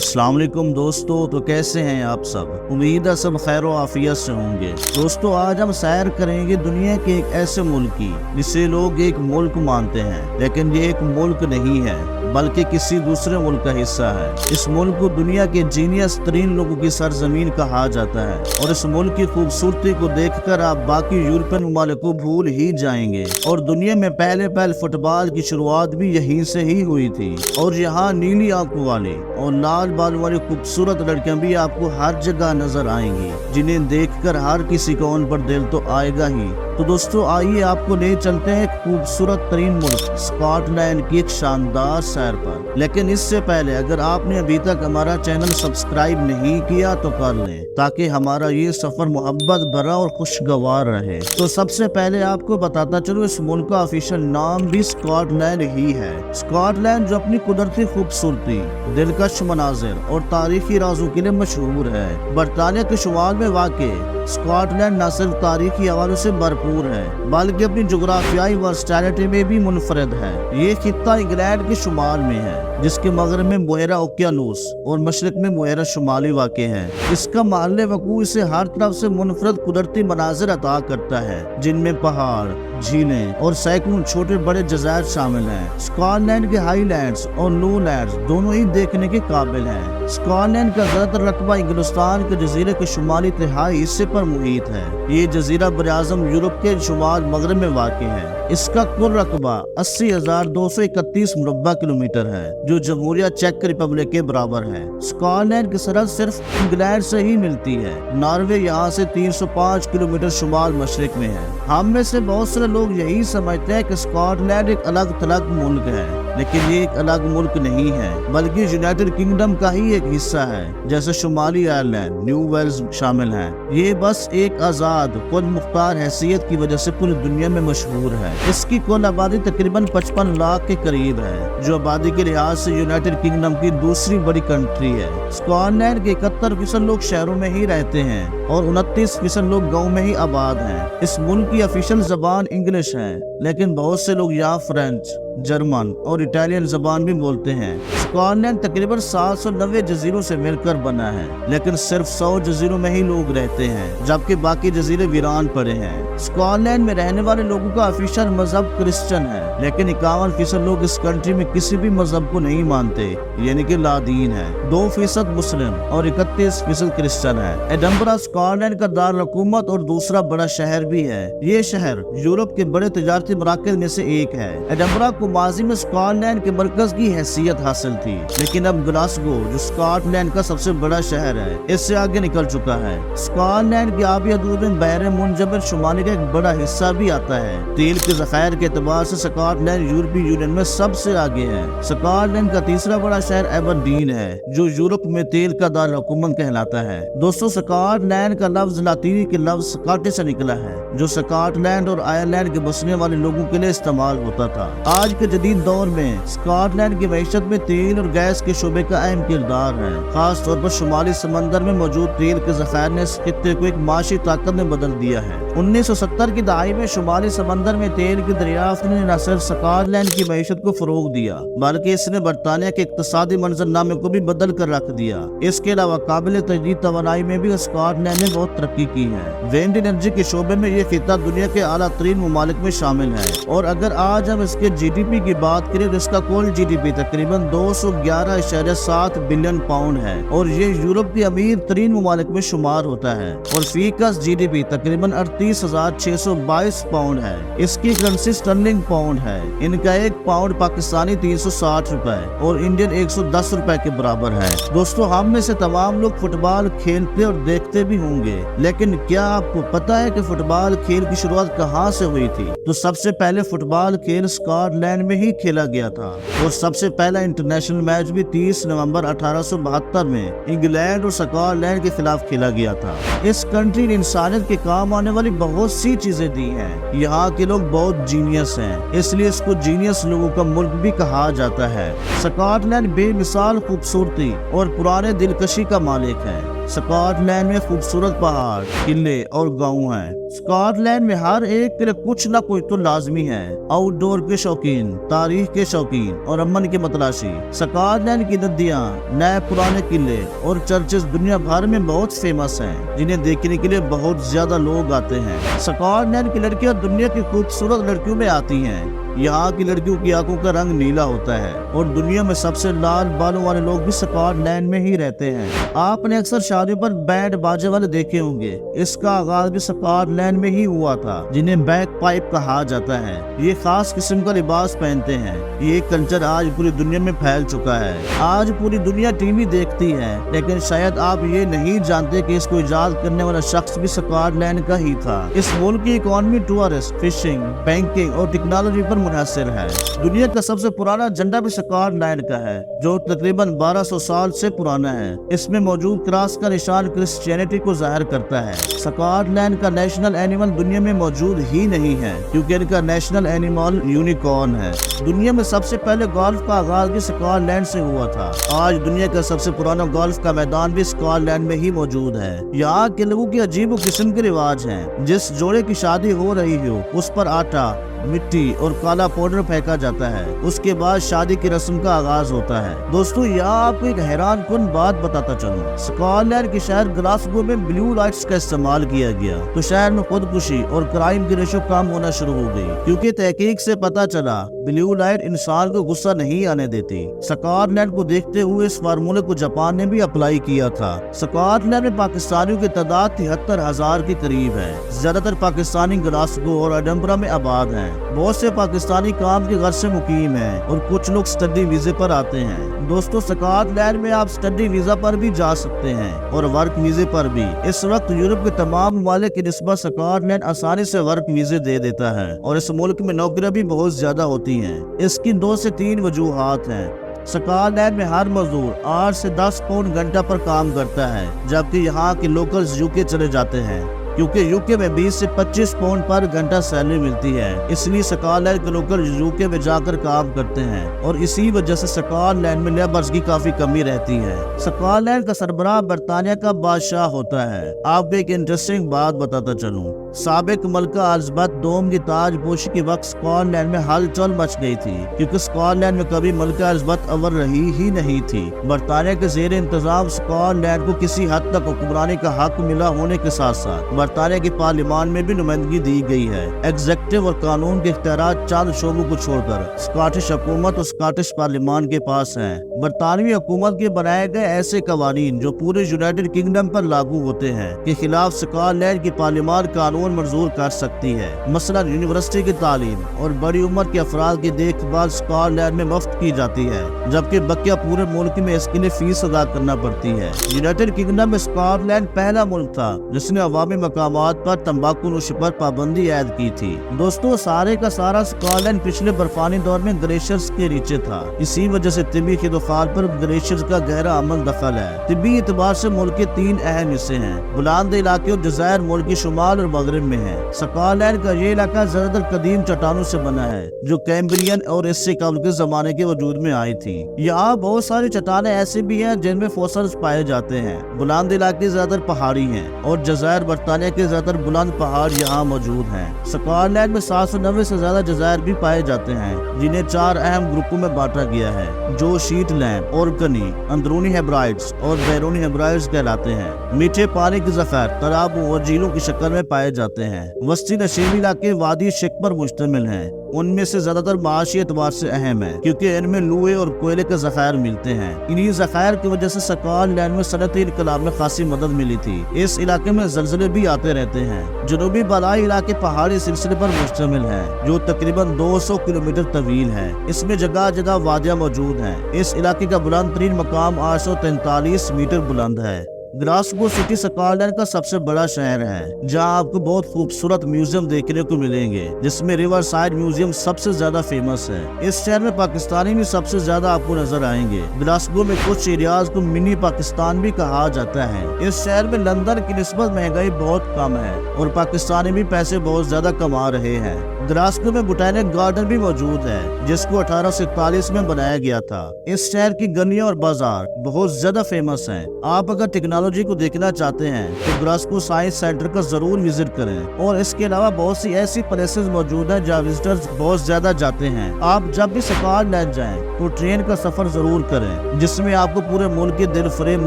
अस्सलाम वालेकुम दोस्तों, तो कैसे हैं आप सब। उम्मीद है सब खैर व आफियत से होंगे। दोस्तों, आज हम सैर करेंगे दुनिया के एक ऐसे मुल्क की जिसे लोग एक मुल्क मानते हैं, लेकिन ये एक मुल्क नहीं है बल्कि किसी दूसरे मुल्क का हिस्सा है। इस मुल्क को दुनिया के जीनियस तरीन लोगों की सरजमीन कहा जाता है और इस मुल्क की खूबसूरती को देखकर आप बाकी यूरोपियन मुमालिक को भूल ही जाएंगे। और दुनिया में पहले फुटबॉल की शुरुआत भी यहीं से ही हुई थी और यहाँ नीली आंखों वाले और लाल बालों वाली खूबसूरत लड़कियां भी आपको हर जगह नजर आएंगी, जिन्हें देखकर हर किसी का उन पर दिल तो आएगा ही। तो दोस्तों, आइए आपको ले चलते हैं खूबसूरत तरीन मुल्क स्कॉटलैंड की एक शानदार सैर पर। लेकिन इससे पहले अगर आपने अभी तक हमारा चैनल सब्सक्राइब नहीं किया तो कर लें, ताकि हमारा ये सफर मोहब्बत भरा और खुशगवार रहे। तो सबसे पहले आपको बताता चलो, इस मुल्क का ऑफिशियल नाम भी स्कॉटलैंड ही है। स्कॉटलैंड जो अपनी कुदरती खूबसूरती, दिलकश मनाजिर और तारीखी राजों के लिए मशहूर है। बरतानिया के शुमाल में वाक़ स्कॉटलैंड न सिर्फ तारीखी हवालों से भरपूर है बल्कि अपनी जोग्राफियाई वर्सटैलिटी में भी मुनफरद है। ये खित्ता इंग्लैंड के शुमाल में है, जिसके मगरब में बुहेरा ओकियानूस और मशरक में बुहेरा शुमाली वाक़ है। इसका महल वकूअ इसे हर तरफ से मुनफरद कुदरती मनाजिर अता करता है, जिनमें पहाड़, झीलें और सैकड़ों छोटे बड़े जज़ायर शामिल हैं। स्कॉटलैंड के हाईलैंड्स और लोलैंड्स दोनों ही देखने के काबिल हैं। स्कॉटलैंड का ज़्यादातर रकबा इंग्लिस्तान के जजीरे के शुमाली तिहाई हिस्से पर मुहित है। ये जजीरा बराज़म यूरोप के शुमाल मगरब में वाक़ है। इसका कुल रकबा 80,231 मुरब्बा किलोमीटर है, जो जमहूरिया चेक रिपब्लिक के बराबर है। स्कॉटलैंड की सरहद सिर्फ इंग्लैंड से ही मिलती है। नॉर्वे यहाँ से 305 किलोमीटर शुमाल मशरक में है। हम में से बहुत सारे लोग यही समझते हैं कि स्कॉटलैंड एक अलग थलग मुल्क है, लेकिन ये एक अलग मुल्क नहीं है बल्कि यूनाइटेड किंगडम का ही एक हिस्सा है। जैसे शुमाली आयरलैंड, न्यू वेल्स शामिल हैं। ये बस एक आज़ाद खुद मुख्तार हैसियत की वजह से पूरी दुनिया में मशहूर है। इसकी कुल आबादी तकरीबन 55 लाख के करीब है, जो आबादी के लिहाज से यूनाइटेड किंगडम की दूसरी बड़ी कंट्री है। स्कॉटलैंड के 71% लोग शहरों में ही रहते हैं और 29% लोग गाँव में ही आबाद हैं। इस मुल्क की ऑफिशियल जबान इंग्लिश है, लेकिन बहुत से लोग यहाँ फ्रेंच, जर्मन और इटालियन जबान भी बोलते हैं। स्कॉटलैंड तकरीबन 790 जजीरों से मिलकर बना है, लेकिन सिर्फ 100 जजीरों में ही लोग रहते हैं, जबकि बाकी जजीरे वीरान पड़े हैं। स्कॉटलैंड में रहने वाले लोगों का ऑफिशियल मजहब क्रिश्चियन है, लेकिन 51% लोग इस कंट्री में किसी भी मजहब को नहीं मानते, यानी कि लादीन है। 2% मुस्लिम और 31% क्रिश्चियन है। एडनबरा स्कॉटलैंड का दारुल हुकूमत और दूसरा बड़ा शहर भी है। ये शहर यूरोप के बड़े तिजारती मराकज़ में से एक है। एडनबरा को माजी में स्कॉटलैंड के मरकज की हैसियत हासिल थी, लेकिन अब ग्लासगो, जो स्कॉटलैंड का सबसे बड़ा शहर है, इससे आगे निकल चुका है। स्कॉटलैंड की आबी हदूद में बहर मुंजमर शुमाली का एक बड़ा हिस्सा भी आता है। तेल के ज़खायर के एतबार से स्कॉटलैंड यूरोपीय यूनियन में सबसे आगे है। स्कॉटलैंड का तीसरा बड़ा शहर एबरडीन है, जो यूरोप में तेल का दारुल हुकूमत कहलाता है। दोस्तों, स्कॉटलैंड का लफ्ज लातीनी के लफ्ज स्कॉटिश से निकला है, जो स्कॉटलैंड और आयरलैंड के बसने वाले लोगों के लिए इस्तेमाल होता था। आज के जदीद दौर में स्कॉटलैंड की मईशत में तेल और गैस के शोबे का अहम किरदार है। खास तौर पर शुमाली समंदर में मौजूद तेल के ज़खायर ने इस खित्ते को एक माशी ताकत में बदल दिया है। 1970 की दहाई में शुमाली समंदर में तेल की दरियाफ्त ने न सिर्फ स्कॉटलैंड की मईशत को फरोग दिया, बल्कि इसने बरतानिया के इक्तिसादी मंजरनामे को भी बदल कर रख दिया। इसके अलावा काबिल तजदीद तवानाई में भी स्कॉटलैंड ने बहुत तरक्की की है। विंड एनर्जी के शोबे में ये खित्ता दुनिया के आला तरीन मुमालिक में शामिल है। और अगर आज हम इसके GDP की बात करें तो इसका कुल GDP तकरीबन 211.7 बिलियन पाउंड है और ये यूरोप के अमीर तरीन मुमालिक में शुमार होता है। और फीकस GDP तकरीबन 38,622 पाउंड है। इसकी करेंसी स्टर्लिंग पाउंड है। इनका एक पाउंड पाकिस्तानी 360 रुपए और इंडियन 110 रुपए के बराबर है। दोस्तों, हम में से तमाम लोग फुटबॉल खेलते और देखते भी होंगे, लेकिन क्या आपको पता है कि फुटबॉल खेल की शुरुआत कहाँ से हुई थी? तो सबसे पहले फुटबॉल खेल स्कॉटलैंड में ही खेला गया था और सबसे पहला इंटरनेशनल मैच भी 30 नवंबर 1872 में इंग्लैंड और स्कॉटलैंड के खिलाफ खेला गया था। इस कंट्री ने इंसानियत के काम आने वाली बहुत सी चीजें दी हैं। यहाँ के लोग बहुत जीनियस हैं, इसलिए इसको जीनियस लोगों का मुल्क भी कहा जाता है। स्कॉटलैंड बेमिसाल खूबसूरती और पुराने दिलकशी का मालिक है। स्कॉटलैंड में खूबसूरत पहाड़, किले और गांव हैं। स्कॉटलैंड में हर एक के लिए कुछ ना कुछ तो लाजमी है। आउटडोर के शौकीन, तारीख के शौकीन और अमन की मतलाशी। स्कॉटलैंड की नदियाँ, नए पुराने किले और चर्चेस दुनिया भर में बहुत फेमस हैं, जिन्हें देखने के लिए बहुत ज्यादा लोग आते हैं। स्कॉटलैंड की लड़कियां दुनिया की खूबसूरत लड़कियों में आती हैं। यहाँ की लड़कियों की आंखों का रंग नीला होता है और दुनिया में सबसे लाल बालों वाले लोग भी स्कॉटलैंड में ही रहते हैं। आपने अक्सर शादियों पर बैंड बाजे वाले देखे होंगे। इसका आगाज भी स्कॉटलैंड में ही हुआ था, जिन्हें बैक पाइप कहा जाता है। ये खास किस्म का लिबास पहनते हैं। ये कल्चर आज पूरी दुनिया में फैल चुका है। आज पूरी दुनिया टीवी देखती है, लेकिन शायद आप ये नहीं जानते कि इसको इजाद करने वाला शख्स भी स्कॉटलैंड का ही था। इस मुल्क की इकोनॉमी टूरिस्ट, फिशिंग, बैंकिंग और टेक्नोलॉजी पर मुनहसर है। दुनिया का सबसे पुराना झंडा भी स्कॉटलैंड का है, जो तकरीबन 1200 साल से पुराना है। इसमें मौजूद क्रॉस का निशान क्रिश्चियनिटी को जाहिर करता है। स्कॉटलैंड का नेशनल एनिमल दुनिया में मौजूद ही नहीं है, क्योंकि इनका नेशनल एनिमल यूनिकॉर्न है। दुनिया में सबसे पहले गोल्फ का आगाज भी स्कॉटलैंड से हुआ था। आज दुनिया का सबसे पुराना गोल्फ का मैदान भी स्कॉटलैंड में ही मौजूद है। यहाँ के लोगों की अजीब किस्म के रिवाज हैं। जिस जोड़े की शादी हो रही हो, उस पर आटा, मिट्टी और काला पाउडर फेंका जाता है। उसके बाद शादी की रस्म का आगाज होता है। दोस्तों, यहाँ आपको एक हैरान कुन बात बताता चलूं। स्कॉटलैंड के शहर ग्लासगो में ब्लू लाइट्स का इस्तेमाल किया गया, तो शहर में खुदकुशी और क्राइम की रेशो कम होना शुरू हो गई, क्योंकि तहकीक से पता चला ब्लू लाइट इंसान को गुस्सा नहीं आने देती। स्कॉटलैंड को देखते हुए इस फार्मूले को जापान ने भी अप्लाई किया था। स्कॉटलैंड में पाकिस्तानियों की तादाद 73,000 के करीब है। ज्यादातर पाकिस्तानी ग्लासगो और एडिनबरा में आबाद हैं। बहुत से पाकिस्तानी काम के घर से मुकीम हैं और कुछ लोग स्टडी वीजे पर आते हैं। दोस्तों, स्कॉटलैंड में आप स्टडी वीजा पर भी जा सकते हैं और वर्क वीजे पर भी। इस वक्त यूरोप के तमाम ममालिक की निस्बत स्कॉटलैंड आसानी से वर्क वीजे दे देता है और इस मुल्क में नौकरियां भी बहुत ज्यादा होती हैं। इसकी 2 से 3 वजूहात हैं। स्कॉटलैंड में हर मजदूर 8 से 10 पाउंड घंटा पर काम करता है, जबकि यहाँ के लोकल्स यूके चले जाते हैं, क्योंकि यूके में 20 से 25 पाउंड पर घंटा सैलरी मिलती है। इसलिए स्कॉटलैंड के लोकल यूके में जाकर काम करते हैं और इसी वजह से स्कॉटलैंड में लेबर्स की काफी कमी रहती है। स्कॉटलैंड का सरबराह बरतानिया का बादशाह होता है। आपको एक इंटरेस्टिंग बात बताता चलूं। साबिक मलका एलिजाबेथ II की ताजपोशी के वक्त स्कॉटलैंड में हलचल मच गई थी, क्योंकि स्कॉटलैंड में कभी मलका एलिजाबेथ अव्वल रही ही नहीं थी। बरतानिया के जेर इंतजाम स्कॉटलैंड को किसी हद तक हुक्मरानी का हक मिला होने के साथ साथ बरतानिया की पार्लियामान में भी नुमाइंदगी दी गई है। एग्जीक्यूटिव और कानून के इख्तियारात चंद शोबों को छोड़कर स्कॉटिश हुकूमत और स्कॉटिश पार्लियामान के पास है। बरतानवी हुकूमत के बनाए गए ऐसे कवानीन जो पूरे यूनाइटेड किंगडम पर लागू होते हैं के खिलाफ स्कॉटलैंड की पार्लियामान कानून मंजूर कर सकती है। मसलन यूनिवर्सिटी की तालीम और बड़ी उम्र के अफराद की देखभाल स्कॉटलैंड में मुफ्त की जाती है, जबकि बकिया पूरे मुल्क में इसके लिए फीस अदा करना पड़ती है। यूनाइटेड किंगडम में स्कॉटलैंड पहला मुल्क था जिसने अवामी मकामात पर तंबाकू नोशी पर पाबंदी ऐद की थी। दोस्तों, सारे का सारा स्कॉटलैंड पिछले बर्फानी दौर में ग्लेशियर्स के नीचे था। इसी वजह से तिब्बी खिदोखाल पर ग्लेशियर्स का गहरा अमल दखल है। तिब्बी एतबार से मुल्क के 3 अहम हिस्से हैं। बुलंद इलाके और जज़ायर मुल्क के शुमाल और मगरिब में है। स्कॉटलैंड का ये इलाका ज्यादातर कदीम चट्टानों से बना है, जो कैम्ब्रियन और इससे कबल के जमाने के वजूद में आई थी। यहाँ बहुत सारी चट्टानें ऐसे भी हैं जिनमें फॉसिल्स पाए जाते हैं। बुलंद इलाके ज्यादातर पहाड़ी हैं और जज़ायर बरतानिया के ज्यादातर बुलंद पहाड़ यहाँ मौजूद हैं। स्कॉटलैंड में 790 से ज्यादा जज़ायर भी पाए जाते हैं, जिन्हें 4 अहम ग्रुपों में बांटा गया है, जो शीटलैंड, ओरकनी, अंदरूनी हेब्राइड्स और बैरूनी हेब्राइड्स कहलाते हैं। मीठे पानी के ज़खायर तालाबों और झीलों की शक्ल में पाए जाते हैं। वस्ती नशीली इलाके वादी शिक पर मुश्तमिल हैं। उनमें से ज्यादातर माशी एतबार से अहम है, क्योंकि इनमें लूहे और कोयले के ज़खायर मिलते हैं। इन्हीं ज़खायर की वजह से स्कॉटलैंड में सनअती इनकलाब में खासी मदद मिली थी। इस इलाके में ज़लज़ले भी आते रहते हैं। जनूबी बलाई इलाके पहाड़ी सिलसिले पर मुश्तमिल है, जो तकरीबन 200 किलोमीटर तवील है। इसमें जगह जगह वादियाँ मौजूद हैं। इस इलाके का बुलंद तरीन मकाम 843 मीटर बुलंद है। ग्लासगो सिटी स्कॉटलैंड का सबसे बड़ा शहर है, जहां आपको बहुत खूबसूरत म्यूजियम देखने को मिलेंगे, जिसमें रिवर साइड म्यूजियम सबसे ज्यादा फेमस है। इस शहर में पाकिस्तानी भी सबसे ज्यादा आपको नजर आएंगे। ग्लासगो में कुछ एरियाज को मिनी पाकिस्तान भी कहा जाता है। इस शहर में लंदन की निस्बत महंगाई बहुत कम है और पाकिस्तानी भी पैसे बहुत ज्यादा कमा रहे हैं। ग्लासगो में बोटैनिक गार्डन भी मौजूद है, जिसको 1841 में बनाया गया था। इस शहर की गलियां और बाजार बहुत ज्यादा फेमस हैं। आप अगर टेक्नोलॉजी को देखना चाहते हैं तो ग्लासगो साइंस सेंटर का जरूर विजिट करें। और इसके अलावा बहुत सी ऐसी प्लेसेस मौजूद हैं जहाँ विजिटर्स बहुत ज्यादा जाते हैं। आप जब भी स्कॉटलैंड जाएं तो ट्रेन का सफर जरूर करें, जिसमें आपको पूरे मुल्क के दिल फरेब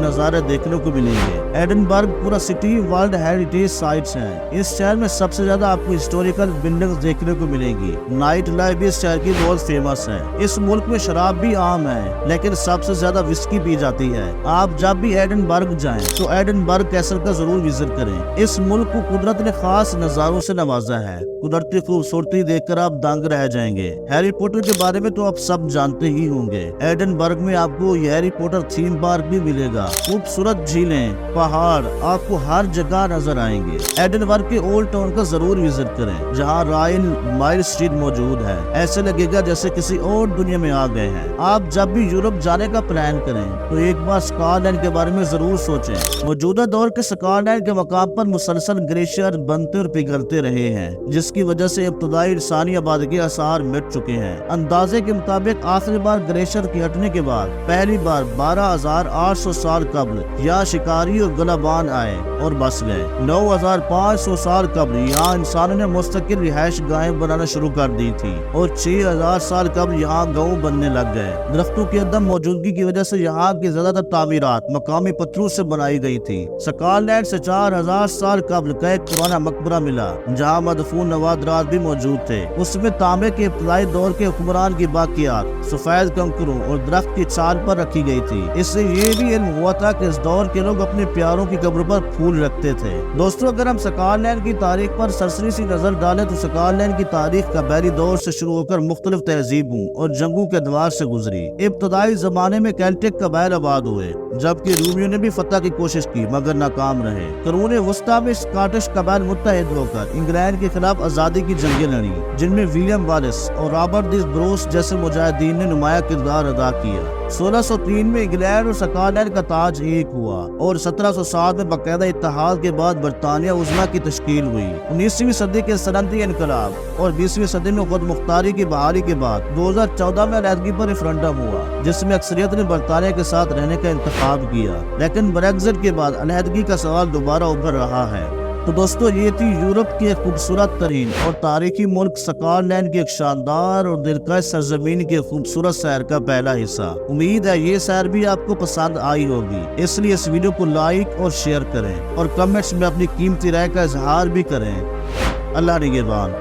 नज़ारे देखने को मिलेंगे। एडिनबर्ग पूरा सिटी वर्ल्ड हेरिटेज साइट्स हैं। इस शहर में सबसे ज्यादा आपको हिस्टोरिकल बिल्डिंग्स देखने को मिलेंगी। नाइट लाइफ भी इस शहर की बहुत फेमस है। इस मुल्क में शराब भी आम है, लेकिन सबसे ज्यादा विस्की पी जाती है। आप जब भी एडिनबर्ग जाएं तो एडिनबर्ग कैसल का जरूर विजिट करें। इस मुल्क को कुदरत ने खास नजारों से नवाजा है। कुदरती खूबसूरती देखकर आप दंग रह जाएंगे। हैरी पॉटर के बारे में तो आप सब जानते ही होंगे। एडिनबर्ग में आपको हैरी पॉटर थीम पार्क भी मिलेगा। खूबसूरत झीलें, पहाड़ आपको हर जगह नजर आएंगे। एडिनबर्ग के ओल्ड टाउन का जरूर विजिट करें, जहां रॉयल माइल स्ट्रीट मौजूद है। ऐसे लगेगा जैसे किसी और दुनिया में आ गए हैं। आप जब भी यूरोप जाने का प्लान करें तो एक बार स्कॉटलैंड के बारे में जरूर सोचें। मौजूदा दौर के स्कॉटलैंड के मकाम पर मुसलसल ग्लेशियर बनते और पिघलते रहे हैं, जिसकी वजह से इब्तदाई इंसानी आबादी के आसार मिट चुके हैं। अंदाजे के मुताबिक आखिरी बार ग्लेशियर के हटने के बाद पहली बार 12,800 साल कबल यहाँ शिकारी और गलाबान आए और बस गए। 9,500 साल कबल यहाँ इंसानों ने मुस्तकिल रिहाइश गाहें बनाना शुरू कर दी थी और 6,000 साल कबल यहाँ गाँव बनने लग गए। दरख्तों की अदम मौजूदगी की वजह से यहाँ की ज्यादातर तामीरात मकामी पत्थरों से बनाई गई थी। स्कॉटलैंड से 4,000 साल कबल का एक पुराना मकबरा मिला, जहाँ मदफून नवादरात भी मौजूद थे। उसमें तांबे के इब्तदाई दौर के हुक्मरान की बाकियात सफेद कंकरों और दरख्त की छाल पर रखी गई थी। इससे ये भी इल्म हुआ था कि इस दौर के लोग अपने प्यारों की कब्र पर फूल रखते थे। दोस्तों, अगर हम स्कॉटलैंड की तारीख पर सरसरी सी नजर डालें तो स्कॉटलैंड की तारीख कबैली दौर से शुरू होकर मुख्तलिफ तहजीबों और जंगों के अदवार से गुजरी। इब्तदाई जमाने में केल्टिक कबाइल आबाद हुए, जबकि रूमियों ने भी फतह की कोशिश की मगर नाकाम रहे। करूने वस्ता में स्कॉटिश कबाइल मुत्तहिद होकर इंग्लैंड के खिलाफ आजादी की जंगें लड़ी, जिनमें विलियम वालिस और रॉबर्ट दी ब्रोस जैसे मुजाहिदीन ने नुमाया किरदार अदा किया। 1603 में इंग्लैंड और स्कॉटलैंड का ताज एक हुआ और 1707 में बाकायदा इत्तेहाद के बाद बरतानिया उज़्मा की तश्कील हुई। 19वीं सदी के सनती इनकलाब और 20वीं सदी में खुद मुख्तारी की बहाली के बाद 2014 में अलहदगी पर रेफरेंडम हुआ, जिसमें अक्सरियत ने बरतानिया के साथ रहने का इंतखाब किया। लेकिन ब्रेक्जिट के बाद अलहदगी का सवाल दोबारा उभर रहा है। तो दोस्तों, ये थी यूरोप की एक खूबसूरत तरीन और तारीखी मुल्क स्कॉटलैंड की एक शानदार और दिलकश सरजमीन के खूबसूरत सैर का पहला हिस्सा। उम्मीद है ये सैर भी आपको पसंद आई होगी, इसलिए इस वीडियो को लाइक और शेयर करें और कमेंट्स में अपनी कीमती राय का इजहार भी करें। अल्लाह निगहबान।